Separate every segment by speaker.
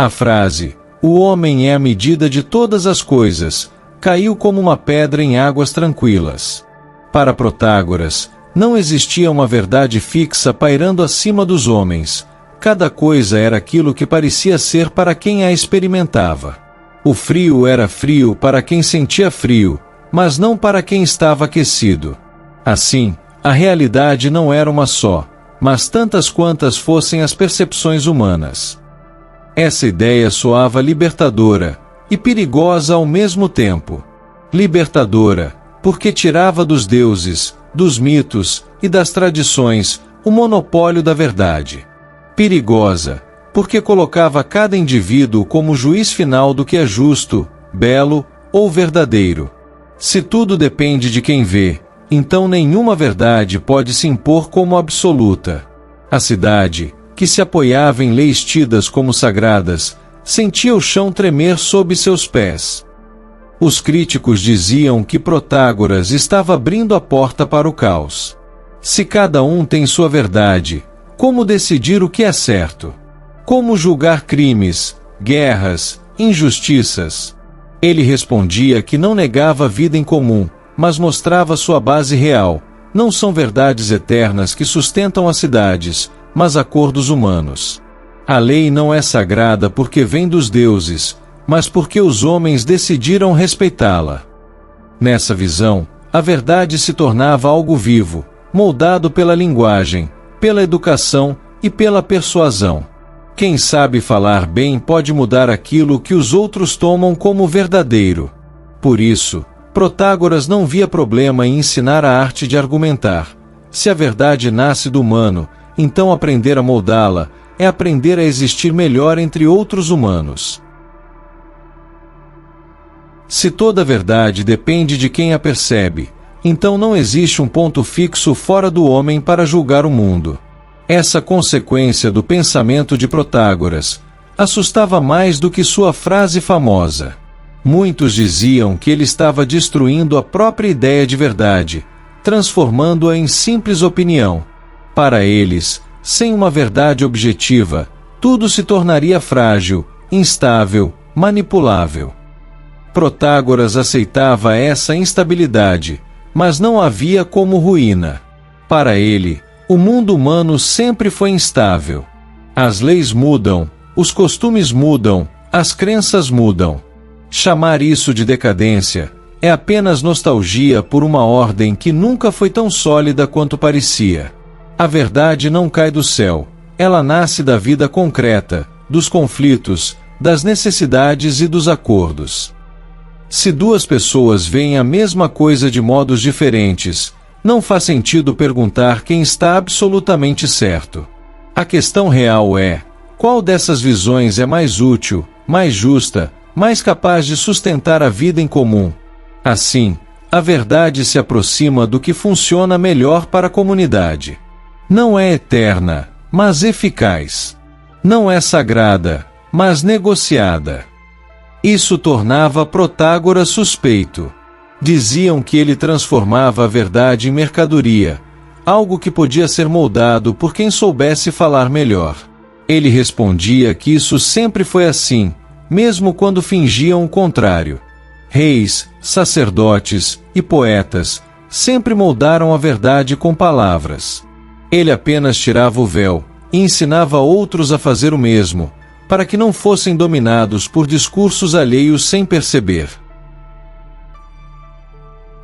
Speaker 1: A frase, "o homem é a medida de todas as coisas", caiu como uma pedra em águas tranquilas. Para Protágoras, não existia uma verdade fixa pairando acima dos homens. Cada coisa era aquilo que parecia ser para quem a experimentava. O frio era frio para quem sentia frio, mas não para quem estava aquecido. Assim, a realidade não era uma só, mas tantas quantas fossem as percepções humanas. Essa ideia soava libertadora e perigosa ao mesmo tempo. Libertadora, porque tirava dos deuses, dos mitos e das tradições o monopólio da verdade. Perigosa, porque colocava cada indivíduo como juiz final do que é justo, belo ou verdadeiro. Se tudo depende de quem vê, então nenhuma verdade pode se impor como absoluta. A cidade, que se apoiava em leis tidas como sagradas, sentia o chão tremer sob seus pés. Os críticos diziam que Protágoras estava abrindo a porta para o caos. Se cada um tem sua verdade, como decidir o que é certo? Como julgar crimes, guerras, injustiças? Ele respondia que não negava a vida em comum, mas mostrava sua base real. Não são verdades eternas que sustentam as cidades, mas acordos humanos. A lei não é sagrada porque vem dos deuses, mas porque os homens decidiram respeitá-la. Nessa visão, a verdade se tornava algo vivo, moldado pela linguagem, pela educação e pela persuasão. Quem sabe falar bem pode mudar aquilo que os outros tomam como verdadeiro. Por isso, Protágoras não via problema em ensinar a arte de argumentar. Se a verdade nasce do humano, então aprender a moldá-la é aprender a existir melhor entre outros humanos. Se toda verdade depende de quem a percebe, então não existe um ponto fixo fora do homem para julgar o mundo. Essa consequência do pensamento de Protágoras assustava mais do que sua frase famosa. Muitos diziam que ele estava destruindo a própria ideia de verdade, transformando-a em simples opinião. Para eles, sem uma verdade objetiva, tudo se tornaria frágil, instável, manipulável. Protágoras aceitava essa instabilidade, mas não havia como ruína. Para ele, o mundo humano sempre foi instável. As leis mudam, os costumes mudam, as crenças mudam. Chamar isso de decadência é apenas nostalgia por uma ordem que nunca foi tão sólida quanto parecia. A verdade não cai do céu, ela nasce da vida concreta, dos conflitos, das necessidades e dos acordos. Se duas pessoas veem a mesma coisa de modos diferentes, não faz sentido perguntar quem está absolutamente certo. A questão real é: qual dessas visões é mais útil, mais justa, mais capaz de sustentar a vida em comum? Assim, a verdade se aproxima do que funciona melhor para a comunidade. Não é eterna, mas eficaz. Não é sagrada, mas negociada. Isso tornava Protágoras suspeito. Diziam que ele transformava a verdade em mercadoria, algo que podia ser moldado por quem soubesse falar melhor. Ele respondia que isso sempre foi assim, mesmo quando fingiam o contrário. Reis, sacerdotes e poetas sempre moldaram a verdade com palavras. Ele apenas tirava o véu e ensinava outros a fazer o mesmo, para que não fossem dominados por discursos alheios sem perceber.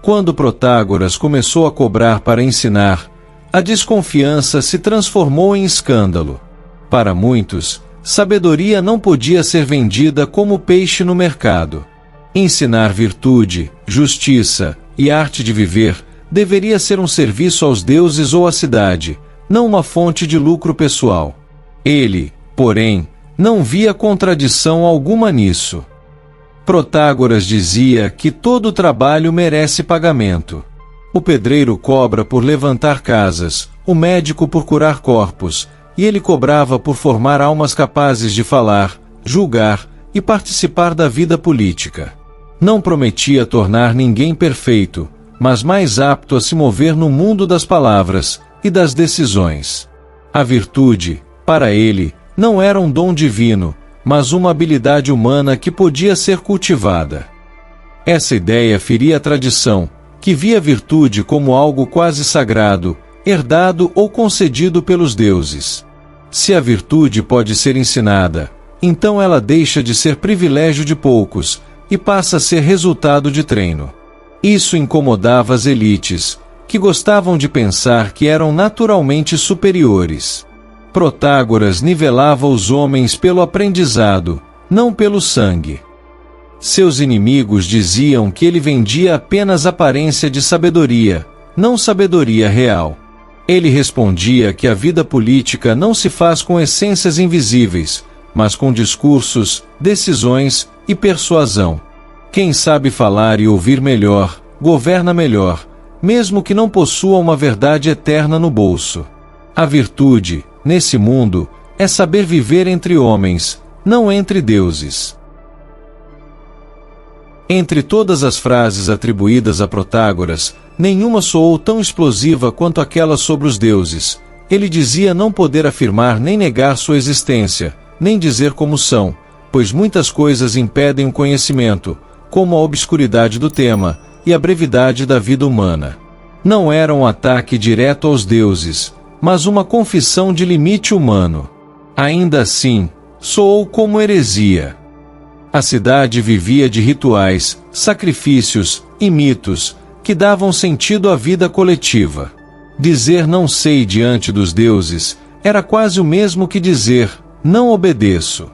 Speaker 1: Quando Protágoras começou a cobrar para ensinar, a desconfiança se transformou em escândalo. Para muitos, sabedoria não podia ser vendida como peixe no mercado. Ensinar virtude, justiça e arte de viver deveria ser um serviço aos deuses ou à cidade, não uma fonte de lucro pessoal. Ele, porém, não via contradição alguma nisso. Protágoras dizia que todo trabalho merece pagamento. O pedreiro cobra por levantar casas, o médico por curar corpos, e ele cobrava por formar almas capazes de falar, julgar e participar da vida política. Não prometia tornar ninguém perfeito, mas mais apto a se mover no mundo das palavras e das decisões. A virtude, para ele, não era um dom divino, mas uma habilidade humana que podia ser cultivada. Essa ideia feria a tradição, que via a virtude como algo quase sagrado, herdado ou concedido pelos deuses. Se a virtude pode ser ensinada, então ela deixa de ser privilégio de poucos e passa a ser resultado de treino. Isso incomodava as elites, que gostavam de pensar que eram naturalmente superiores. Protágoras nivelava os homens pelo aprendizado, não pelo sangue. Seus inimigos diziam que ele vendia apenas aparência de sabedoria, não sabedoria real. Ele respondia que a vida política não se faz com essências invisíveis, mas com discursos, decisões e persuasão. Quem sabe falar e ouvir melhor, governa melhor, mesmo que não possua uma verdade eterna no bolso. A virtude, nesse mundo, é saber viver entre homens, não entre deuses. Entre todas as frases atribuídas a Protágoras, nenhuma soou tão explosiva quanto aquela sobre os deuses. Ele dizia não poder afirmar nem negar sua existência, nem dizer como são, pois muitas coisas impedem o conhecimento, como a obscuridade do tema e a brevidade da vida humana. Não era um ataque direto aos deuses, mas uma confissão de limite humano. Ainda assim, soou como heresia. A cidade vivia de rituais, sacrifícios e mitos, que davam sentido à vida coletiva. Dizer não sei diante dos deuses era quase o mesmo que dizer não obedeço.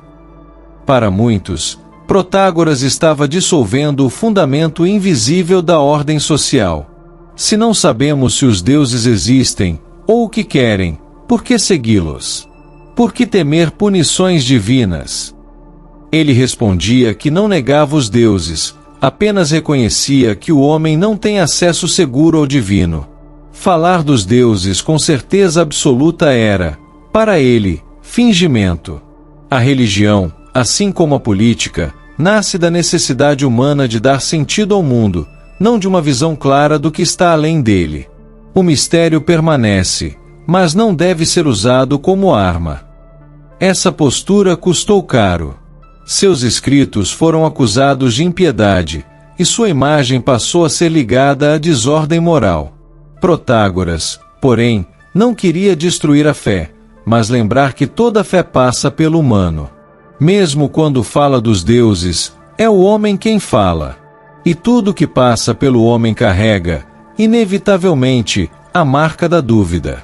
Speaker 1: Para muitos, Protágoras estava dissolvendo o fundamento invisível da ordem social. Se não sabemos se os deuses existem, ou o que querem, por que segui-los? Por que temer punições divinas? Ele respondia que não negava os deuses, apenas reconhecia que o homem não tem acesso seguro ao divino. Falar dos deuses com certeza absoluta era, para ele, fingimento. A religião, assim como a política, nasce da necessidade humana de dar sentido ao mundo, não de uma visão clara do que está além dele. O mistério permanece, mas não deve ser usado como arma. Essa postura custou caro. Seus escritos foram acusados de impiedade, e sua imagem passou a ser ligada à desordem moral. Protágoras, porém, não queria destruir a fé, mas lembrar que toda fé passa pelo humano. Mesmo quando fala dos deuses, é o homem quem fala. E tudo que passa pelo homem carrega, inevitavelmente, a marca da dúvida.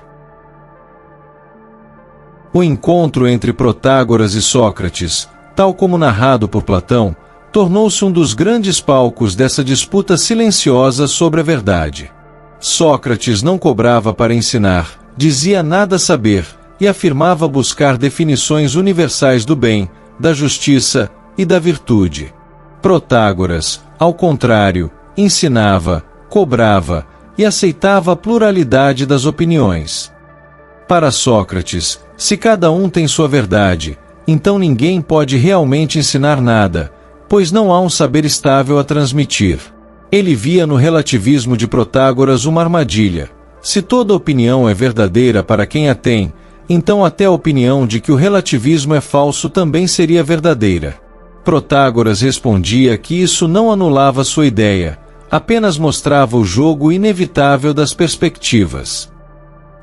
Speaker 1: O encontro entre Protágoras e Sócrates, tal como narrado por Platão, tornou-se um dos grandes palcos dessa disputa silenciosa sobre a verdade. Sócrates não cobrava para ensinar, dizia nada saber, e afirmava buscar definições universais do bem, da justiça e da virtude. Protágoras, ao contrário, ensinava, cobrava e aceitava a pluralidade das opiniões. Para Sócrates, se cada um tem sua verdade, então ninguém pode realmente ensinar nada, pois não há um saber estável a transmitir. Ele via no relativismo de Protágoras uma armadilha. Se toda opinião é verdadeira para quem a tem, então até a opinião de que o relativismo é falso também seria verdadeira. Protágoras respondia que isso não anulava sua ideia, apenas mostrava o jogo inevitável das perspectivas.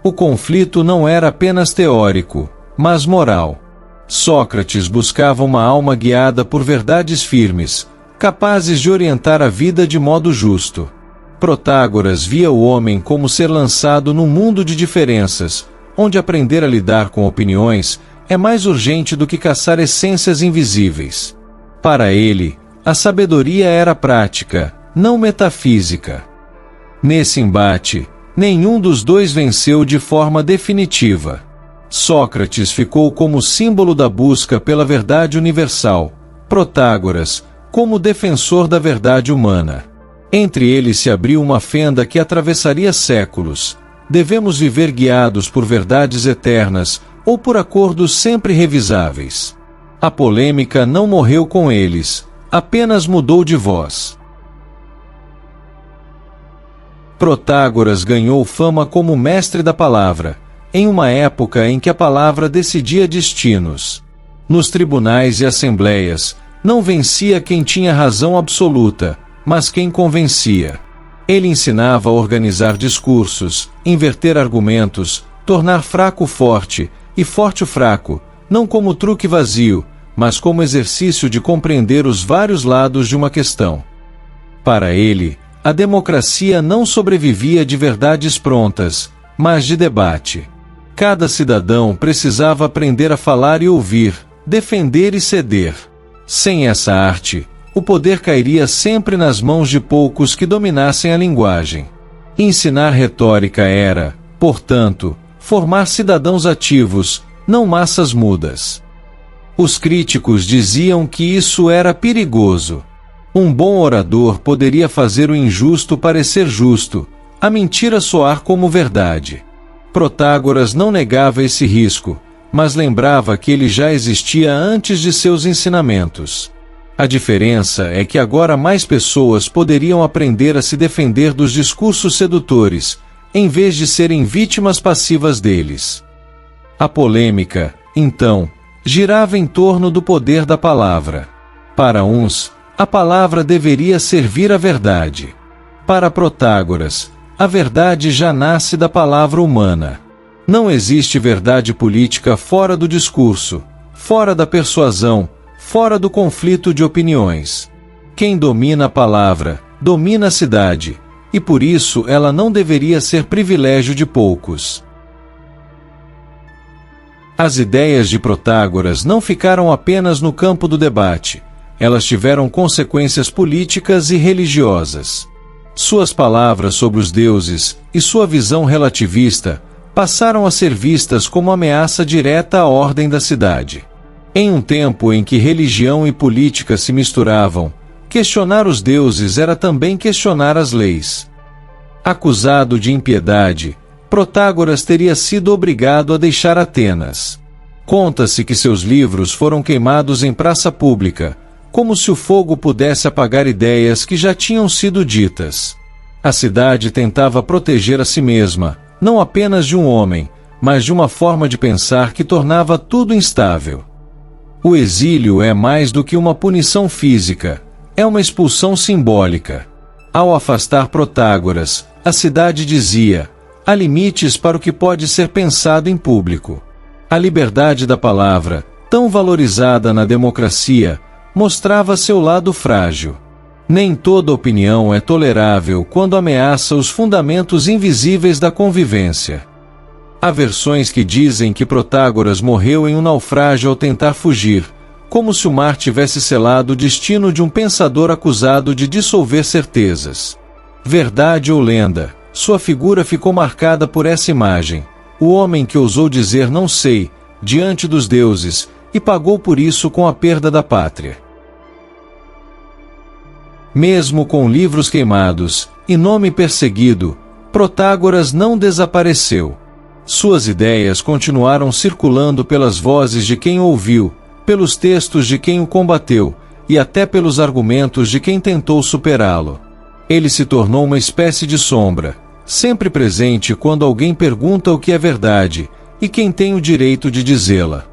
Speaker 1: O conflito não era apenas teórico, mas moral. Sócrates buscava uma alma guiada por verdades firmes, capazes de orientar a vida de modo justo. Protágoras via o homem como ser lançado num mundo de diferenças, onde aprender a lidar com opiniões é mais urgente do que caçar essências invisíveis. Para ele, a sabedoria era prática, não metafísica. Nesse embate, nenhum dos dois venceu de forma definitiva. Sócrates ficou como símbolo da busca pela verdade universal, Protágoras, como defensor da verdade humana. Entre eles se abriu uma fenda que atravessaria séculos. Devemos viver guiados por verdades eternas ou por acordos sempre revisáveis. A polêmica não morreu com eles, apenas mudou de voz. Protágoras ganhou fama como mestre da palavra, em uma época em que a palavra decidia destinos. Nos tribunais e assembleias, não vencia quem tinha razão absoluta, mas quem convencia. Ele ensinava a organizar discursos, inverter argumentos, tornar fraco forte, e forte o fraco, não como truque vazio, mas como exercício de compreender os vários lados de uma questão. Para ele, a democracia não sobrevivia de verdades prontas, mas de debate. Cada cidadão precisava aprender a falar e ouvir, defender e ceder. Sem essa arte, o poder cairia sempre nas mãos de poucos que dominassem a linguagem. Ensinar retórica era, portanto, formar cidadãos ativos, não massas mudas. Os críticos diziam que isso era perigoso. Um bom orador poderia fazer o injusto parecer justo, a mentira soar como verdade. Protágoras não negava esse risco, mas lembrava que ele já existia antes de seus ensinamentos. A diferença é que agora mais pessoas poderiam aprender a se defender dos discursos sedutores, em vez de serem vítimas passivas deles. A polêmica, então, girava em torno do poder da palavra. Para uns, a palavra deveria servir à verdade. Para Protágoras, a verdade já nasce da palavra humana. Não existe verdade política fora do discurso, fora da persuasão, fora do conflito de opiniões. Quem domina a palavra, domina a cidade, e por isso ela não deveria ser privilégio de poucos. As ideias de Protágoras não ficaram apenas no campo do debate, elas tiveram consequências políticas e religiosas. Suas palavras sobre os deuses e sua visão relativista passaram a ser vistas como ameaça direta à ordem da cidade. Em um tempo em que religião e política se misturavam, questionar os deuses era também questionar as leis. Acusado de impiedade, Protágoras teria sido obrigado a deixar Atenas. Conta-se que seus livros foram queimados em praça pública, como se o fogo pudesse apagar ideias que já tinham sido ditas. A cidade tentava proteger a si mesma, não apenas de um homem, mas de uma forma de pensar que tornava tudo instável. O exílio é mais do que uma punição física, é uma expulsão simbólica. Ao afastar Protágoras, a cidade dizia: há limites para o que pode ser pensado em público. A liberdade da palavra, tão valorizada na democracia, mostrava seu lado frágil. Nem toda opinião é tolerável quando ameaça os fundamentos invisíveis da convivência. Há versões que dizem que Protágoras morreu em um naufrágio ao tentar fugir, como se o mar tivesse selado o destino de um pensador acusado de dissolver certezas. Verdade ou lenda, sua figura ficou marcada por essa imagem, o homem que ousou dizer não sei, diante dos deuses, e pagou por isso com a perda da pátria. Mesmo com livros queimados, e nome perseguido, Protágoras não desapareceu. Suas ideias continuaram circulando pelas vozes de quem o ouviu, pelos textos de quem o combateu, e até pelos argumentos de quem tentou superá-lo. Ele se tornou uma espécie de sombra, sempre presente quando alguém pergunta o que é verdade, e quem tem o direito de dizê-la.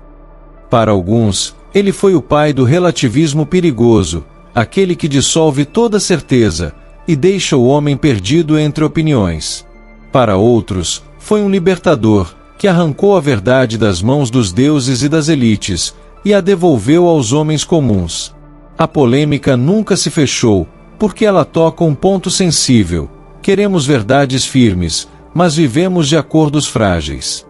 Speaker 1: Para alguns, ele foi o pai do relativismo perigoso, aquele que dissolve toda certeza, e deixa o homem perdido entre opiniões. Para outros, foi um libertador, que arrancou a verdade das mãos dos deuses e das elites, e a devolveu aos homens comuns. A polêmica nunca se fechou, porque ela toca um ponto sensível. Queremos verdades firmes, mas vivemos de acordos frágeis.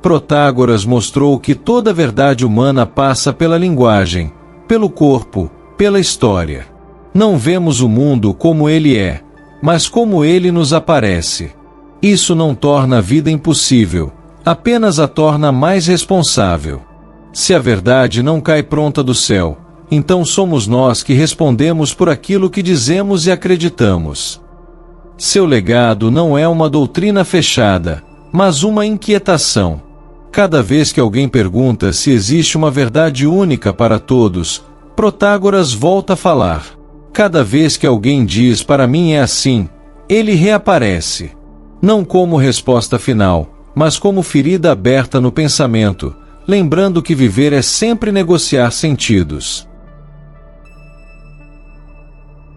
Speaker 1: Protágoras mostrou que toda verdade humana passa pela linguagem, pelo corpo, pela história. Não vemos o mundo como ele é, mas como ele nos aparece. Isso não torna a vida impossível, apenas a torna mais responsável. Se a verdade não cai pronta do céu, então somos nós que respondemos por aquilo que dizemos e acreditamos. Seu legado não é uma doutrina fechada, mas uma inquietação. Cada vez que alguém pergunta se existe uma verdade única para todos, Protágoras volta a falar. Cada vez que alguém diz para mim é assim, ele reaparece. Não como resposta final, mas como ferida aberta no pensamento, lembrando que viver é sempre negociar sentidos.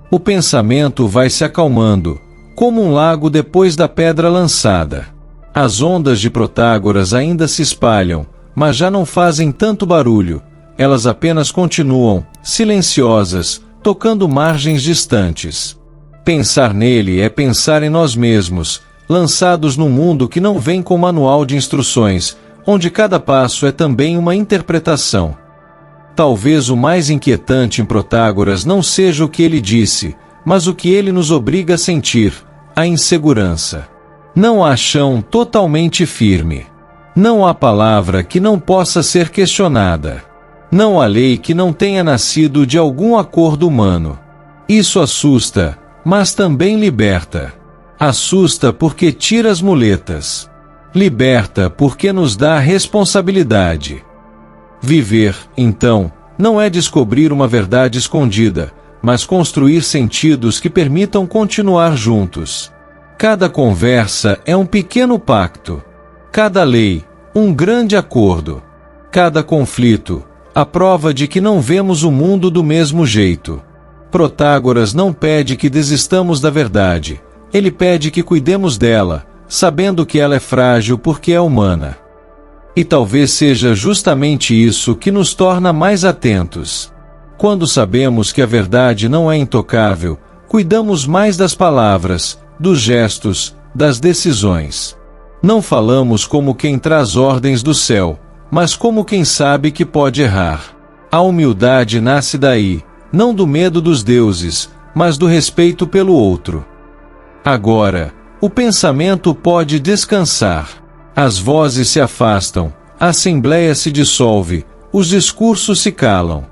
Speaker 1: O pensamento vai se acalmando, como um lago depois da pedra lançada. As ondas de Protágoras ainda se espalham, mas já não fazem tanto barulho, elas apenas continuam, silenciosas, tocando margens distantes. Pensar nele é pensar em nós mesmos, lançados num mundo que não vem com manual de instruções, onde cada passo é também uma interpretação. Talvez o mais inquietante em Protágoras não seja o que ele disse, mas o que ele nos obriga a sentir, a insegurança. Não há chão totalmente firme. Não há palavra que não possa ser questionada. Não há lei que não tenha nascido de algum acordo humano. Isso assusta, mas também liberta. Assusta porque tira as muletas. Liberta porque nos dá a responsabilidade. Viver, então, não é descobrir uma verdade escondida, mas construir sentidos que permitam continuar juntos. Cada conversa é um pequeno pacto. Cada lei, um grande acordo. Cada conflito, a prova de que não vemos o mundo do mesmo jeito. Protágoras não pede que desistamos da verdade. Ele pede que cuidemos dela, sabendo que ela é frágil porque é humana. E talvez seja justamente isso que nos torna mais atentos. Quando sabemos que a verdade não é intocável, cuidamos mais das palavras, dos gestos, das decisões. Não falamos como quem traz ordens do céu, mas como quem sabe que pode errar. A humildade nasce daí, não do medo dos deuses, mas do respeito pelo outro. Agora, o pensamento pode descansar. As vozes se afastam, a assembleia se dissolve, os discursos se calam.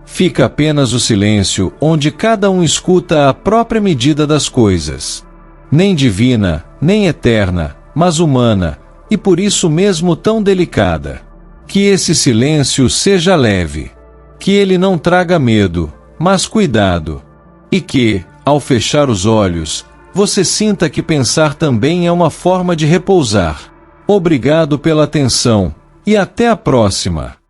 Speaker 1: Fica apenas o silêncio, onde cada um escuta a própria medida das coisas. Nem divina, nem eterna, mas humana, e por isso mesmo tão delicada. Que esse silêncio seja leve. Que ele não traga medo, mas cuidado. E que, ao fechar os olhos, você sinta que pensar também é uma forma de repousar. Obrigado pela atenção, e até a próxima!